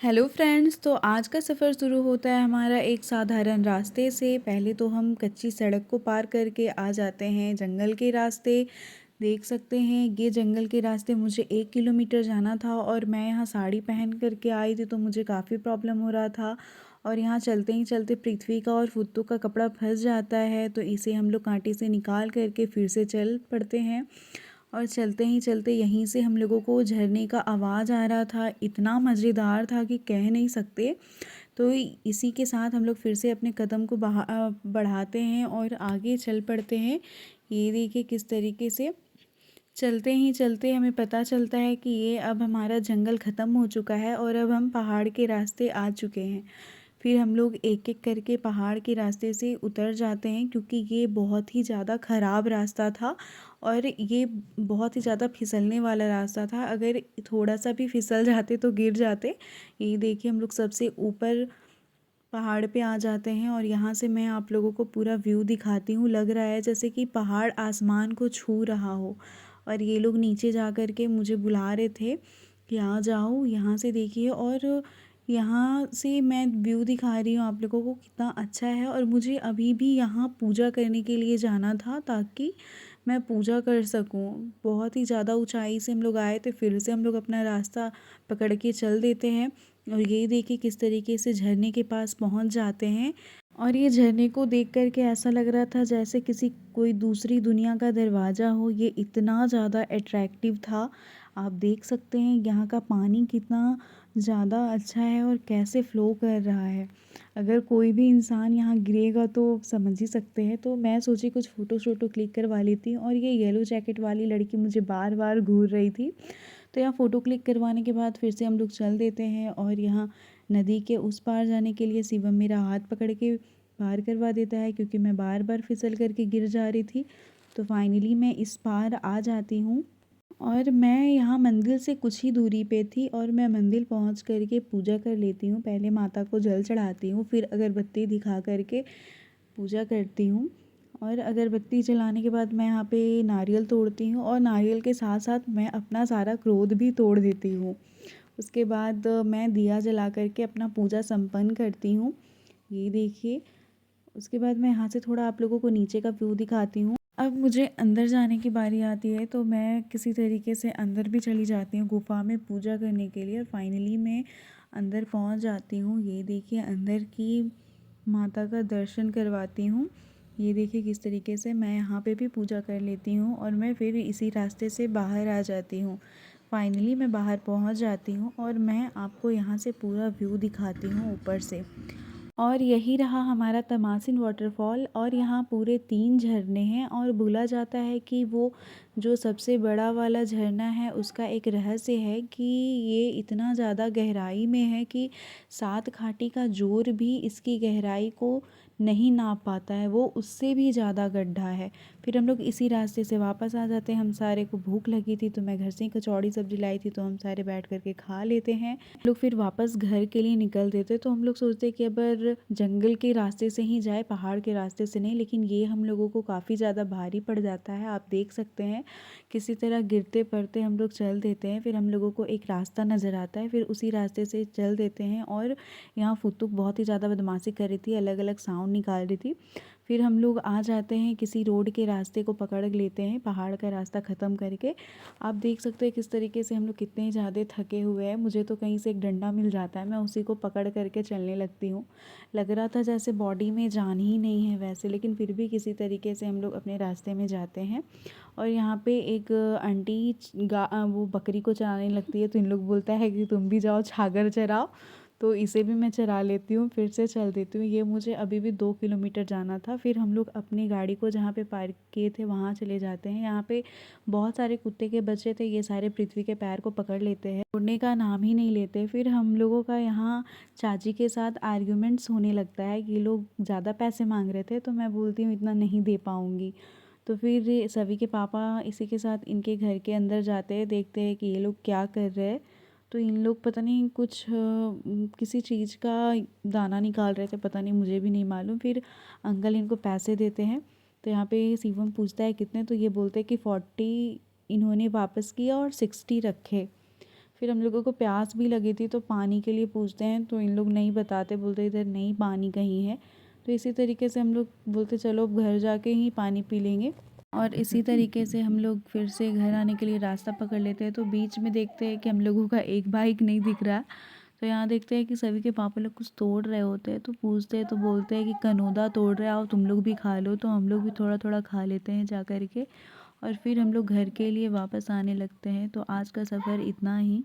Hello friends, तो आज का सफ़र शुरू होता है हमारा एक साधारण रास्ते से। पहले तो हम कच्ची सड़क को पार करके आ जाते हैं जंगल के रास्ते। देख सकते हैं ये जंगल के रास्ते मुझे 1 किलोमीटर जाना था और मैं यहाँ साड़ी पहन करके आई थी, तो मुझे काफ़ी प्रॉब्लम हो रहा था। और यहाँ चलते ही चलते पृथ्वी का और फुत्तू का कपड़ा फंस जाता है, तो इसे हम लोग कांटे से निकाल करके फिर से चल पड़ते हैं। और चलते ही चलते यहीं से हम लोगों को झरने का आवाज़ आ रहा था, इतना मज़ेदार था कि कह नहीं सकते। तो इसी के साथ हम लोग फिर से अपने कदम को बढ़ाते हैं और आगे चल पड़ते हैं। ये देखिए किस तरीके से चलते ही चलते हमें पता चलता है कि ये अब हमारा जंगल ख़त्म हो चुका है और अब हम पहाड़ के रास्ते आ चुके हैं। फिर हम लोग एक एक करके पहाड़ के रास्ते से उतर जाते हैं, क्योंकि ये बहुत ही ज़्यादा ख़राब रास्ता था और ये बहुत ही ज़्यादा फिसलने वाला रास्ता था। अगर थोड़ा सा भी फिसल जाते तो गिर जाते। ये देखिए हम लोग सबसे ऊपर पहाड़ पे आ जाते हैं और यहाँ से मैं आप लोगों को पूरा व्यू दिखाती हूँ। लग रहा है जैसे कि पहाड़ आसमान को छू रहा हो। और ये लोग नीचे जा कर के मुझे बुला रहे थे कि आ जाओ यहाँ से देखिए। और यहाँ से मैं व्यू दिखा रही हूँ आप लोगों को कितना अच्छा है। और मुझे अभी भी यहाँ पूजा करने के लिए जाना था, ताकि मैं पूजा कर सकूँ। बहुत ही ज़्यादा ऊंचाई से हम लोग आए थे, फिर से हम लोग अपना रास्ता पकड़ के चल देते हैं। और ये देखिए किस तरीके से झरने के पास पहुंच जाते हैं। और ये झरने को देख कर के ऐसा लग रहा था जैसे किसी कोई दूसरी दुनिया का दरवाज़ा हो। ये इतना ज़्यादा अट्रैक्टिव था। आप देख सकते हैं यहाँ का पानी कितना ज़्यादा अच्छा है और कैसे फ़्लो कर रहा है। अगर कोई भी इंसान यहाँ गिरेगा तो समझ ही सकते हैं। तो मैं सोची कुछ फ़ोटो शोटो क्लिक करवा लेती हूँ। और ये येलो जैकेट वाली लड़की मुझे बार बार घूर रही थी। तो यहाँ फ़ोटो क्लिक करवाने के बाद फिर से हम लोग चल देते हैं। और यहाँ नदी के उस पार जाने के लिए शिवम मेरा हाथ पकड़ के पार करवा देता है, क्योंकि मैं बार बार फिसल करके गिर जा रही थी। तो फाइनली मैं इस पार आ जाती हूँ। और मैं यहाँ मंदिर से कुछ ही दूरी पे थी और मैं मंदिर पहुँच करके पूजा कर लेती हूँ। पहले माता को जल चढ़ाती हूँ, फिर अगरबत्ती दिखा करके पूजा करती हूँ। और अगरबत्ती जलाने के बाद मैं यहाँ पे नारियल तोड़ती हूँ और नारियल के साथ साथ मैं अपना सारा क्रोध भी तोड़ देती हूँ। उसके बाद मैं दिया जला करके अपना पूजा संपन्न करती हूँ। ये देखिए। उसके बाद मैं यहाँ से थोड़ा आप लोगों को नीचे का व्यू दिखाती हूँ। अब मुझे अंदर जाने की बारी आती है, तो मैं किसी तरीके से अंदर भी चली जाती हूँ गुफा में पूजा करने के लिए। और फाइनली मैं अंदर पहुँच जाती हूँ। ये देखिए अंदर की माता का दर्शन करवाती हूँ। ये देखिए किस तरीके से मैं यहाँ पे भी पूजा कर लेती हूँ और मैं फिर इसी रास्ते से बाहर आ जाती हूँ। फाइनली मैं बाहर पहुँच जाती हूँ और मैं आपको यहाँ से पूरा व्यू दिखाती हूँ ऊपर से। और यही रहा हमारा तमासिन वाटरफॉल। और यहाँ पूरे 3 झरने हैं और बोला जाता है कि वो जो सबसे बड़ा वाला झरना है उसका एक रहस्य है कि ये इतना ज़्यादा गहराई में है कि 7 घाटी का जोर भी इसकी गहराई को नहीं नाप पाता है, वो उससे भी ज़्यादा गड्ढा है। फिर हम लोग इसी रास्ते से वापस आ जाते हैं। हम सारे को भूख लगी थी, तो मैं घर से ही कचौड़ी सब्जी लाई थी, तो हम सारे बैठ करके खा लेते हैं। लोग फिर वापस घर के लिए निकल देते, तो हम लोग सोचते कि अगर जंगल के रास्ते से ही जाए, पहाड़ के रास्ते से नहीं। लेकिन ये हम लोगों को काफ़ी ज़्यादा भारी पड़ जाता है। आप देख सकते हैं किसी तरह गिरते पड़ते हम लोग चल देते हैं। फिर हम लोगों को एक रास्ता नज़र आता है, फिर उसी रास्ते से चल देते हैं। और यहाँ फुतुक बहुत ही ज़्यादा बदमाशी कर रही थी, अलग अलग साउंड निकाल रही थी। फिर हम लोग आ जाते हैं, किसी रोड के रास्ते को पकड़ लेते हैं, पहाड़ का रास्ता ख़त्म करके। आप देख सकते हैं किस तरीके से हम लोग कितने ज़्यादा थके हुए हैं। मुझे तो कहीं से एक डंडा मिल जाता है, मैं उसी को पकड़ करके चलने लगती हूँ। लग रहा था जैसे बॉडी में जान ही नहीं है वैसे, लेकिन फिर भी किसी तरीके से हम लोग अपने रास्ते में जाते हैं। और यहाँ पे एक आंटी वो बकरी को चराने लगती है, तो इन लोग बोलता है कि तुम भी जाओ छागर चराओ। तो इसे भी मैं चरा लेती हूँ, फिर से चल देती हूँ। ये मुझे अभी भी 2 किलोमीटर जाना था। फिर हम लोग अपनी गाड़ी को जहाँ पे पार्क किए थे वहाँ चले जाते हैं। यहाँ पे बहुत सारे कुत्ते के बच्चे थे, ये सारे पृथ्वी के पैर को पकड़ लेते हैं, छोड़ने का नाम ही नहीं लेते। फिर हम लोगों का यहाँ चाची के साथ आर्ग्यूमेंट्स होने लगता है कि ये लोग ज़्यादा पैसे मांग रहे थे, तो मैं बोलती हूँ इतना नहीं दे पाऊँगी। तो फिर सभी के पापा इसी के साथ इनके घर के अंदर जाते हैं, देखते हैं कि ये लोग क्या कर रहे हैं। तो इन लोग पता नहीं कुछ किसी चीज़ का दाना निकाल रहे थे, पता नहीं, मुझे भी नहीं मालूम। फिर अंकल इनको पैसे देते हैं। तो यहाँ पे शिवम पूछता है कितने, तो ये बोलते हैं कि 40 इन्होंने वापस किया और 60 रखे। फिर हम लोगों को प्यास भी लगी थी तो पानी के लिए पूछते हैं तो इन लोग नहीं बताते, बोलते इधर नहीं पानी कहीं है। तो इसी तरीके से हम लोग बोलते चलो अब घर जाके ही पानी पी लेंगे। और इसी तरीके से हम लोग फिर से घर आने के लिए रास्ता पकड़ लेते हैं। तो बीच में देखते हैं कि हम लोगों का एक बाइक नहीं दिख रहा। तो यहाँ देखते हैं कि सभी के पापा लोग कुछ तोड़ रहे होते हैं। तो पूछते हैं तो बोलते हैं कि कनौदा तोड़ रहे आओ तुम लोग भी खा लो। तो हम लोग भी थोड़ा थोड़ा खा लेते हैं जा कर के और फिर हम लोग घर के लिए वापस आने लगते हैं। तो आज का सफ़र इतना ही।